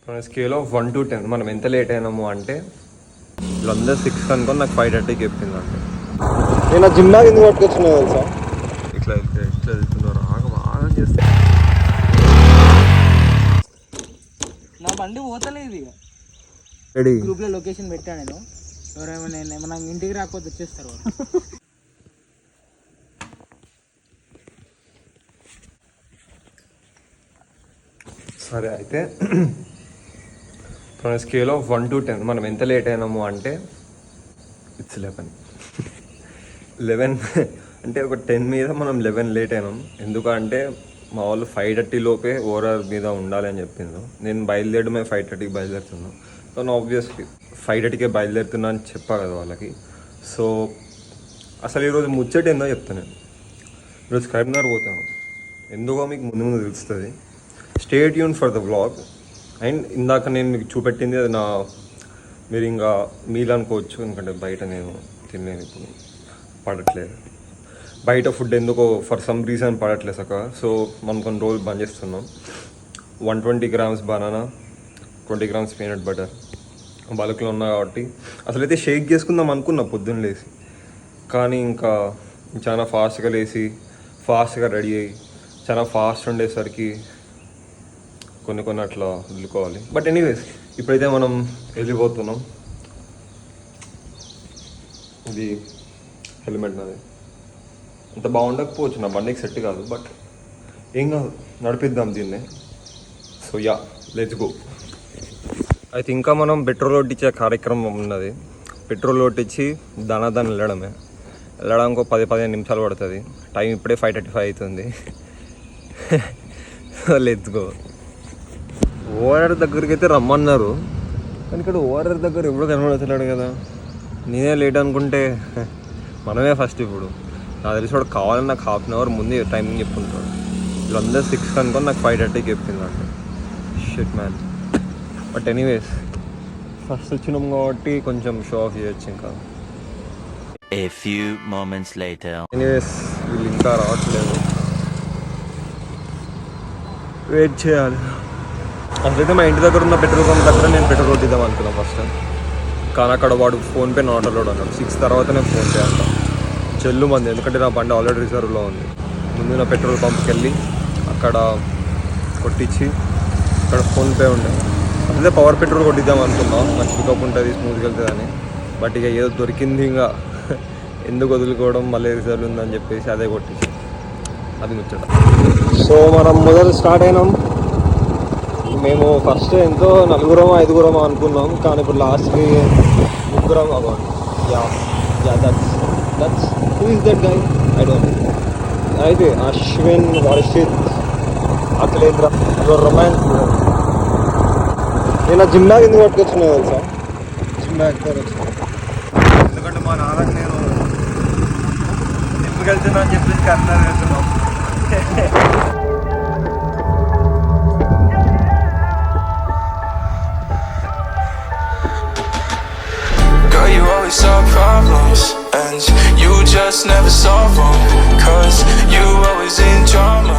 మన scale of 1 to 10 మనం ఎంత లేట్ అయినాము అంటే వీళ్ళందరూ 6 అనుకొని నాకు 5:30కి చెప్పింది అంటే నేను జిమ్ బ్యాగ్ ఎందుకు పట్టుకొచ్చినా తెలుసా? ఇట్లా వెళ్తున్నారు ఆగం చేస్తే నా బండి పోతలేదు ఇక. గ్రూప్లో లొకేషన్ పెట్టా నేను. ఎవరేమైనా ఇంటికి రాకపోతే వచ్చేస్తారు. సరే అయితే మన స్కేల్ ఆఫ్ 1 to 10 మనం ఎంత లేట్ అయినాము అంటే ఇట్స్ 11 అంటే ఒక 10 మీద మనం 11 లేట్ అయినాం. ఎందుకంటే మా వాళ్ళు 5:30 లోపే ఓవరాల్ మీద ఉండాలి అని చెప్పిండు. నేను బయలుదేరడమే 5:30కి బయలుదేరుతున్నాను. సో నేను ఆబ్వియస్లీ 5:30కే బయలుదేరుతున్నా అని చెప్పా కదా వాళ్ళకి. సో అసలు ఈరోజు ముచ్చట ఏందో చెప్తాను. నేను ఈరోజు కరీంనగర్ పోతాను. ఎందుకో మీకు ముందు తెలుస్తుంది. Stay tune for the vlog. And ఇందాక నేను మీకు చూపెట్టింది అది మీరు ఇంకా మీల్ అనుకోవచ్చు. ఎందుకంటే బయట నేను తినలేను, ఇప్పుడు పడట్లేదు బయట ఫుడ్. ఎందుకో ఫర్ సమ్ రీజన్ పడట్లేదు సక్క. సో మనం కొన్ని రోజులు బంద్ చేస్తున్నాం. 120 grams banana, 20 grams peanut butter బల్క్లో ఉన్నా కాబట్టి అసలైతే షేక్ చేసుకుందాం అనుకున్నా పొద్దున్న లేసి. కానీ ఇంకా చాలా ఫాస్ట్గా లేచి ఫాస్ట్గా రెడీ అయ్యి చాలా ఫాస్ట్ ఉండేసరికి కొన్ని అట్లా వదులుకోవాలి. బట్ ఎనీవేస్ ఇప్పుడైతే మనం వెళ్ళిపోతున్నాం. ఇది హెల్మెట్ నాది అంత బాగుండకపోవచ్చు, నా బండికి సెట్ కాదు. బట్ ఏం కాదు, నడిపిద్దాం దీన్నే. So yeah, let's go. అయితే ఇంకా మనం పెట్రోల్ కొట్టించే కార్యక్రమం ఉన్నది. పెట్రోల్ కొట్టించి దాని వెళ్ళడానికి 10-15 నిమిషాలు పడుతుంది. టైం ఇప్పుడే 5:35 అవుతుంది. Let's go. ఓఆర్ఆర్ దగ్గరికి అయితే రమ్మన్నారు, కానీ ఇక్కడ ఓఆర్ఆర్ దగ్గర ఎప్పుడు కనబడతలేడు కదా. నేనే లేట్ అనుకుంటే మనమే ఫస్ట్. ఇప్పుడు నాకు తెలిసి వాడు కావాలని నాకు 1/2 hour ముందే టైమింగ్ చెప్పుకుంటాడు. వీళ్ళందరూ 6 అనుకొని నాకు 5:30కి చెప్పింది అంటే shit man. But anyways first వచ్చినాం కాబట్టి కొంచెం షో ఆఫ్ చేయొచ్చు. ఇంకా A few moments later. Anyways వీళ్ళు ఇంకా రావట్లేదు, వెయిట్ చేయాలి. అందుకైతే మా ఇంటి దగ్గర ఉన్న పెట్రోల్ పంప్ దగ్గర నేను పెట్రోల్ కొట్టిద్దాం అనుకున్నాను ఫస్ట్. కానీ అక్కడ వాడు ఫోన్పే నాట్ అలౌడ్ అన్నాడు. 6 తర్వాతనే ఫోన్పే అంట. చెల్లు మంది, ఎందుకంటే నా బండి ఆల్రెడీ రిజర్వ్లో ఉంది. ముందు నా పెట్రోల్ పంప్కి వెళ్ళి అక్కడ కొట్టించి అక్కడ ఫోన్పే ఉండే అదే పవర్ పెట్రోల్ కొట్టిద్దాం అనుకున్నాం. మంచి పికప్ ఉంటుంది, స్మూత్గా వెళ్తుంది అని. బట్ ఇక ఏదో దొరికింది, ఇంకా ఎందుకు వదులుకోవడం, మళ్ళీ రిజర్వ్ ఉందని చెప్పేసి అదే కొట్టించి అది ముచ్చట. సో మనం మొదలు స్టార్ట్ అయినాం. మేము ఫస్ట్ ఎంతో 4-5 అనుకున్నాం, కానీ ఇప్పుడు లాస్ట్కి 3 అవ్వండి. That's who is that guy, I don't know. అయితే అశ్విన్, వర్షిత్, అఖిలేంద్ర రొమాన్స్. నేను ఆ జిమ్ బ్యాగ్ ఎందుకు పట్టుకొచ్చినా తెలుసా? జిమ్ బ్యాగ్ వచ్చిన ఎందుకంటే మా నాన్నకి నేను జిమ్కి వెళ్తున్నా అని చెప్పేసి కర్నూలు వెళ్తున్నాం. You always solve problems and you just never solve them, cause you always in drama.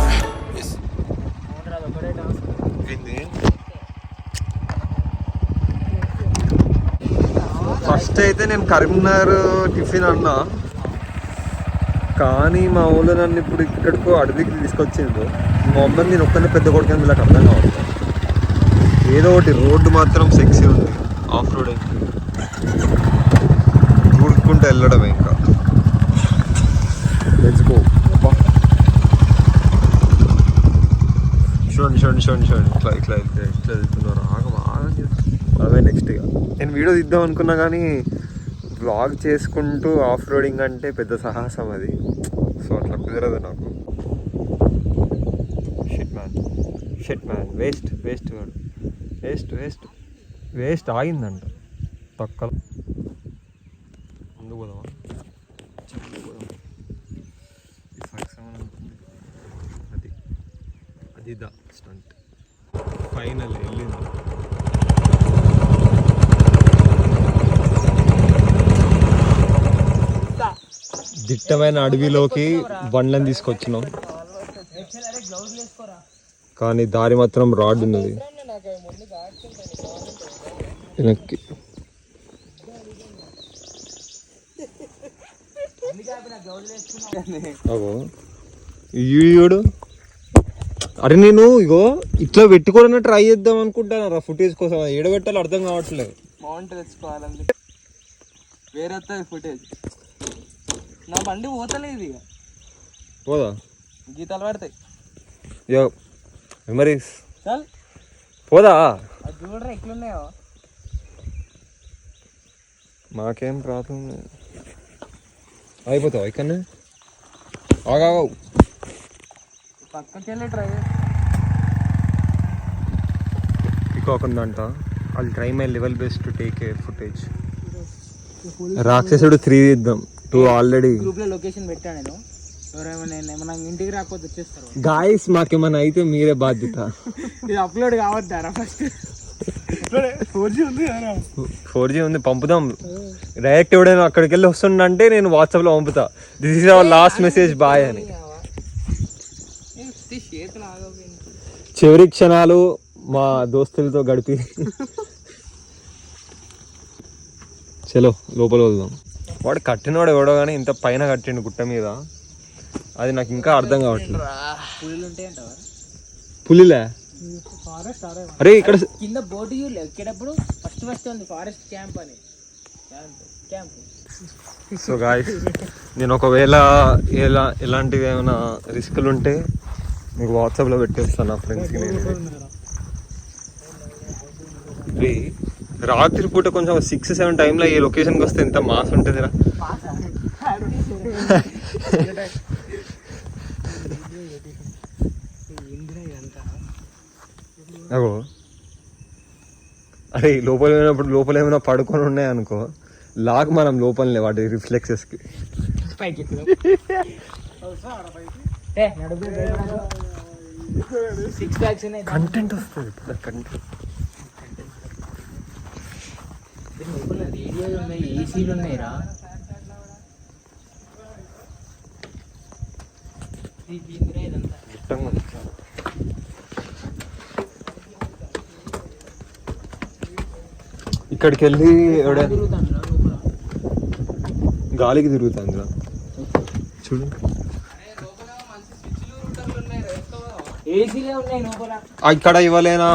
First అయితే నేను కరీంనగర్ టిఫిన్ అన్నా, కానీ మా ఊళ్ళో నన్ను ఇప్పుడు ఇక్కడికో అడవికి తీసుకొచ్చిండు. మా అమ్మని నేను ఒక్కనే పెద్ద కొడుకు వీళ్ళకి అర్థం కావాలి. ఏదో ఒకటి రోడ్డు మాత్రం సెక్సీ ఉంది, ఆఫ్ రోడ్ చూడుకుంటూ వెళ్ళడమే. ఇంకా లెట్స్ గో. చూడండి ఇట్లా వెళ్తున్నారు. ఆగం అదే నెక్స్ట్. ఇక నేను వీడియో తీద్దాం అనుకున్నా, కానీ వ్లాగ్ చేసుకుంటూ ఆఫ్ రోడింగ్ అంటే పెద్ద సాహసం అది. సో అట్లా కుదరదు నాకు. షిట్ మ్యాన్ వేస్ట్ ఆగిందంట పక్కన. ముందు పోదామా? అది దా స్టంట్ ఫైనల్ వెళ్ళింది. దిట్టమైన అడవిలోకి బండ్లను తీసుకొచ్చినాం, కానీ దారి మాత్రం రాడ్ ఉన్నది. వెనక్కి అగో ఈడు అరే నేను ఇగో ఇట్లా పెట్టుకోవాలని ట్రై చేద్దాం అనుకుంటాను ఫుటేజ్ కోసం ఏడబెట్టాలి అర్థం కావట్లేదు. మౌంట్ తెచ్చుకోవాలండి వేరే వస్తుంది ఫుటేజ్. నా బండి పోతలేదు ఇక పోదా గీతాలు పడతాయి యో మెమరీస్ చాలు పోదా. అది చూడరా ఎట్లున్నాయో. మాకేం ప్రాబ్లం లేదు. అయిపోతావా ఇక్కడనే ఆగావు పక్కకి వెళ్ళి ట్రై ఇంకొకందంట I'll try my level best to take a footage. Rakshasudu 3 ఇద్దాం 2 ఆల్రెడీ గ్రూప్ లో లొకేషన్ పెట్టా నేను. ఎవరైనా ఇంటికి రాకపోతే వచ్చేస్తారు. గాయస్ మాకేమన్నా అయితే మీరే బాధ్యత. ఇది అప్లోడ్ కావద్దారా ఫస్ట్? 4G ఉంది కదా, 4G ఉంది పంపుదాం. డైరెక్ట్ ఎవడైనా అక్కడికి వెళ్ళి వస్తుండంటే నేను వాట్సాప్లో పంపుతా this is our last message bye అని. చివరి క్షణాలు మా దోస్తులతో గడిపి చలో లోపల వెళ్దాం. వాడు కట్టినవాడు ఎవడో కానీ ఇంత పైన కట్టిండు గుట్ట మీద, అది నాకు ఇంకా అర్థం కావట్లేదు. పులిలే ఫారెస్ట్ అరే ఇక్కడ కింద బోటు ఎక్కేటప్పుడు ఫస్ట్ ఉంది ఫారెస్ట్ క్యాంప్ అని క్యాంప్. సో గాయస్ నేను ఒకవేళ ఎలాంటివి ఏమైనా రిస్కులు ఉంటే మీకు వాట్సాప్లో పెట్టేస్తాను నా ఫ్రెండ్స్కి. నేను రాత్రి పూట కొంచెం 6-7 టైంలో ఈ లొకేషన్కి వస్తే ఎంత మాస్ ఉంటుందిరా. అగో అరే లోపల పోయినప్పుడు లోపల ఏమైనా పడుకొని ఉన్నాయి అనుకో లాగ్ మనం లోపలనే వాటి రిఫ్లెక్సెస్కి. కంటెంట్ వస్తుంది కంటెంట్. రేడియోలు ఉన్నాయి, ఏసీలు ఉన్నాయిరా. ఇక్కడికి వెళ్ళి గాలికి తిరుగుతుంది చూడు. ఏసీలే ఉన్నాయి లోపల. ఇక్కడ ఇవ్వలేనా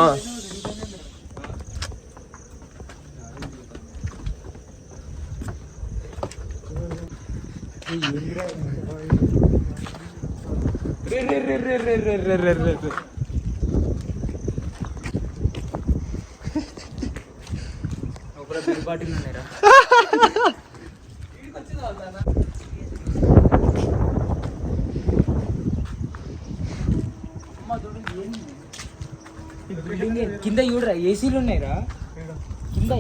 కింద చూడరా ఏసీలు ఉన్నాయిరా కింద.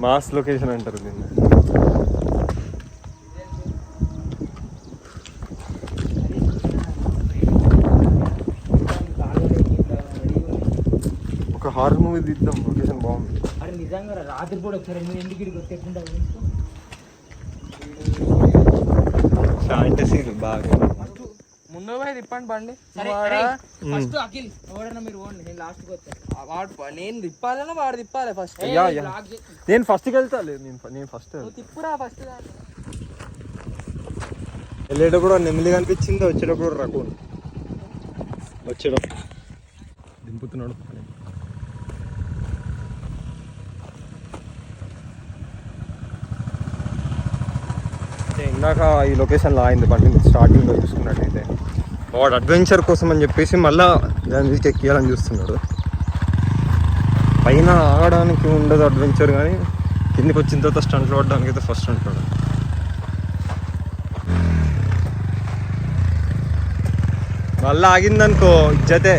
మాస్ లొకేషన్ అంటారు దీన్ని. ఒక హారర్ మూవీ తీద్దాం, లొకేషన్ బాగుంది. అరే నిజంగా రాత్రి కూడా ఒకసారి ఎందుకు ఫ్యాంటసీలు బాగా. ముందు పోయి తిప్పండి బండి. ఫస్ట్ అఖిల్ ఎవడన్నా మీరు ఓన్లీ, నేను లాస్ట్కి వచ్చాను. వాడు నేను తిప్పాలన్నా వాడు తిప్పాలి ఫస్ట్. నేను ఫస్ట్కి వెళ్తా. నేను ఫస్ట్ తిప్పురా ఫస్ట్. వెళ్ళేటప్పుడు నెమ్మదిగా అనిపించింది, వచ్చేటప్పుడు రకం వచ్చేటప్పుడు దింపుతున్నాడు. ఇందాక ఈ లొకేషన్లో ఆయింది బండి స్టార్టింగ్లో చూసుకున్నట్టయితే. వాడు అడ్వెంచర్ కోసం అని చెప్పేసి మళ్ళీ దాని మీదకి ఎక్కియాలని చూస్తున్నాడు. పైన ఆగడానికి ఉండదు అడ్వెంచర్, కానీ కిందికి వచ్చిన తర్వాత స్టంట్లు పడడానికి అయితే ఫస్ట్ అంటున్నాడు. మళ్ళీ ఆగిందనుకో ఇజ్జతే.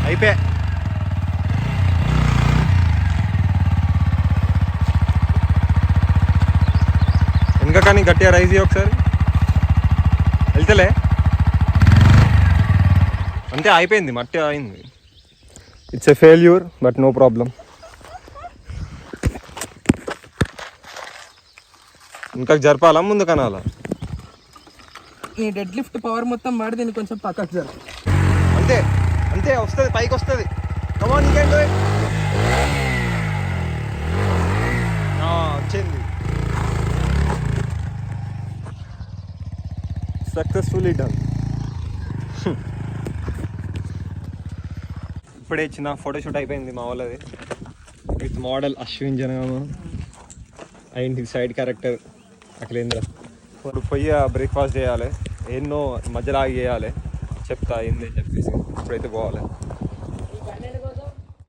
అయిపోయా ఇంకా కానీ గట్టిగా రైజ్ ఒకసారి వెళ్తలే అంతే, అయిపోయింది, మట్టి అయింది. It's a failure but no problem. ఇంకా జరపాలా ముందు కనాలా? నీ డెడ్ లిఫ్ట్ పవర్ మొత్తం వాడి దీన్ని కొంచెం పక్కకు జరుపు. అంతే అంతే వస్తుంది, పైకి వస్తుంది. కమాన్ ఇంకేంటి వచ్చింది. Successfully done. ఇప్పుడే చిన్న ఫోటోషూట్ అయిపోయింది మా వాళ్ళది with model Ashwin Janagama and side character Akhilendra. ఇప్పుడు పోయి బ్రేక్ఫాస్ట్ చేయాలి, ఎన్నో మధ్యలో ఆగి చేయాలి, చెప్తా ఏంది అని చెప్పేసి. ఇప్పుడైతే పోవాలి.